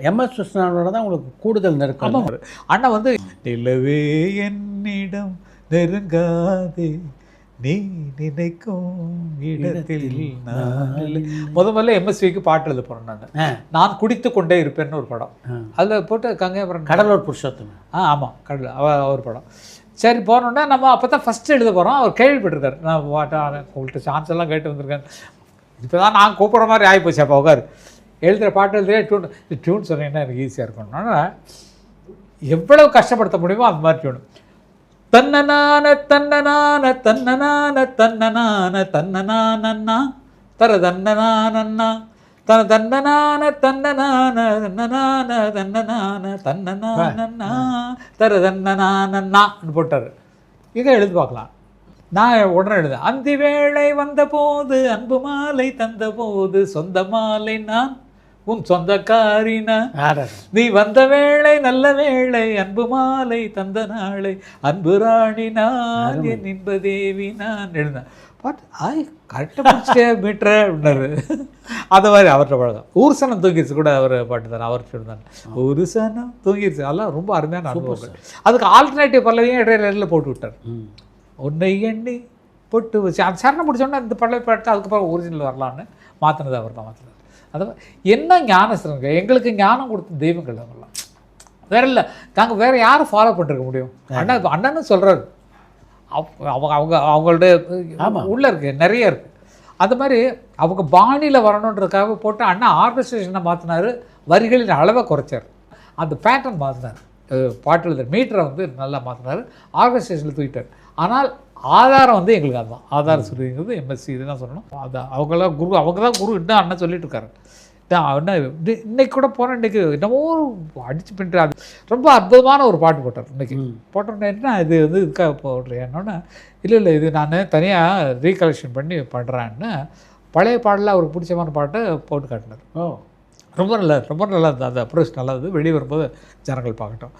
MS விஸ்வநாதனோட தான் உங்களுக்கு கூடுதல் நெருக்கம். அண்ணா வந்து நிலவே என்னிடம் நெருங்காதே நீ நினைக்கும் இடத்தில் முதல்ல எம்எஸ்விக்கு பாட்டு எழுத போகிறேன். நான் குடித்து கொண்டே இருப்பேன்னு ஒரு படம், அதில் போட்டு கங்கைபுரம் கடலூர் புருஷோத்தமன். ஆமாம், கடல் அவர் படம். சரி போனோன்னா நம்ம அப்போ தான் ஃபஸ்ட்டு எழுத போகிறோம். அவர் கேள்விப்பட்டிருக்காரு, நான் உங்கள்கிட்ட சான்ஸ் எல்லாம் கேட்டு வந்திருக்கேன். இப்போ தான் நான் கூப்பிட்ற மாதிரி ஆகிப்போச்சு. அப்போ உட்காரு எழுதுகிற பாட்டு எழுதுகிற டியூன் சொன்னீங்கன்னா எனக்கு ஈஸியாக இருக்கணும்னா எவ்வளவு கஷ்டப்படுத்த முடியுமோ அந்த மாதிரி டியூன். தன்னனான தன்னனான தன்னனான தன்னனான தன்னனானன்னா தர தன்னனானன்னா தன தன்னனான தன்னனான தன்னனான தன்னனான தன்னனானன்னா தர தன்னனானன்னான்னு போட்டார். இதை எழுதி பார்க்கலாம். நான் உடனே எழுதுறேன். அந்தி வேளை வந்த போது அன்பு மாலை தந்த போது சொந்த மாலை நான் உன் சொந்தக்காரினா நீ வந்த வேளை நல்ல வேளை அன்பு மாலை தந்த நாளை அன்பு ராணி நான் என் இன்பதேவி நான் எழுந்தேன். பாட்டு கரெக்டாக பிடிச்சிட்டே மீட்டர் அப்படின்னாரு. அந்த மாதிரி அவர்கிட்ட பழகம். ஊர் சனம் தூங்கிடுச்சு கூட அவர் பாட்டு தானே அவர்கிட்ட இருந்தாங்க. ஒரு சனம் தூங்கிடுச்சு, அதெல்லாம் ரொம்ப அருமையான அனுபவங்கள். அதுக்கு ஆல்டர்னேட்டிவ் பல்லவியும் இடையில போட்டு விட்டார். உன்னை எண்ணி போட்டு வச்சு அந்த சரணம் முடிச்சோன்னா இந்த பல்லவி பாட்டு அதுக்கப்புறம் ஒரிஜினல் வரலான்னு மாற்றினது அவர் தான் மாற்றினார். அது என்ன ஞானஸ்தரங்க, எங்களுக்கு ஞானம் கொடுத்த தெய்வங்கள் அவங்களாம் வேற இல்லை. நாங்கள் வேறு யாரும் ஃபாலோ பண்ணிருக்க முடியும்? அண்ணன்னு சொல்கிறாரு. அவங்களுடைய உள்ளே இருக்குது, நிறைய இருக்குது. அந்த மாதிரி அவங்க பாணியில் வரணுன்றதுக்காக போட்டு அண்ணா ஆர்கஸ்ட்ரேஷனை மாற்றினார், வரிகளின் அளவை குறைச்சார், அந்த பேட்டர்ன் மாற்றினார், பாட்டு எழுதுற மீட்டரை வந்து நல்லா மாற்றினார், ஆர்கஸ்ட்ரேஷனில் தூக்கிட்டார். ஆனால் ஆதாரம் வந்து எங்களுக்கு அதுதான் ஆதாரம் சொல்லுங்கிறது எம்எஸ்சி இதுதான் சொல்லணும். அதான் அவங்களாம் குரு, அவங்க தான் குரு இன்னும் அண்ணன் சொல்லிட்டு இருக்காரு. அண்ணா இன்னைக்கு கூட போனேன், இன்றைக்கி என்னமோ அடிச்சு பின்ட்டு அது ரொம்ப அற்புதமான ஒரு பாட்டு போட்டார். இன்றைக்கி போட்டோன்னா இது வந்து இதுக்காக போடுறேன் என்னன்னா, இல்லை இது நான் தனியாக ரீகலெக்ஷன் பண்ணி பண்ணுறேன்னு பழைய பாடலில் அவருக்கு பிடிச்சமான பாட்டை போட்டு காட்டினார். ரொம்ப நல்லா இருந்தது. அந்த அப்ரோச் நல்லா இருந்தது. வெளியே வரும்போது ஜனங்கள் பார்க்கட்டும்.